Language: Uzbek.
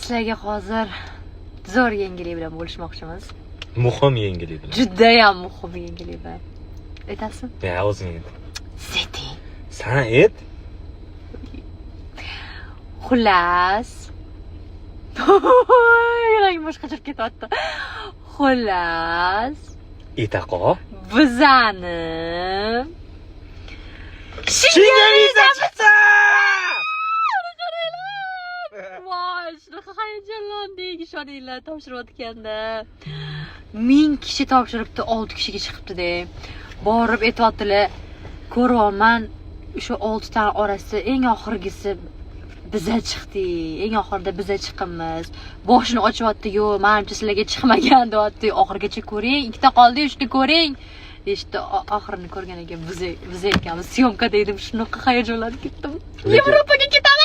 sizlarga hozir zo'r yangilik bilan bo'lishmoqchimiz. Muhim yangilik bilan. Judayam muhim yangilik bilan. Aytasizmi? Ya, o'zing ayt. Seting. San ayt. Xullas. Yuragim boshqacha ketyapti. Xullas. Itaqo. Bizani Shingaviza chiqdi! Voy, shunaqa hayajonlandik, ishoninglar, topshirayotganda. 1000 kishi topshiribdi, 6 kishiga chiqibdi-da. Borib aytayotdilar, ko'ryapman, o'sha 6 ta orasida eng oxirgisi biza chiqdi. Eng oxirida biza chiqamiz. Boshini ochyapti, "Yo'q, menimcha sizlarga chiqmagan", deyapti. "Oxirgacha ko'ring, ikkita qoldi, shuni ko'ring." Deyishdi. Oxirini ko'rgan ekan, biza ekanmiz. Syomkada edim, shunaqa hayajonlanib ketdim. Yevropaga ketaman.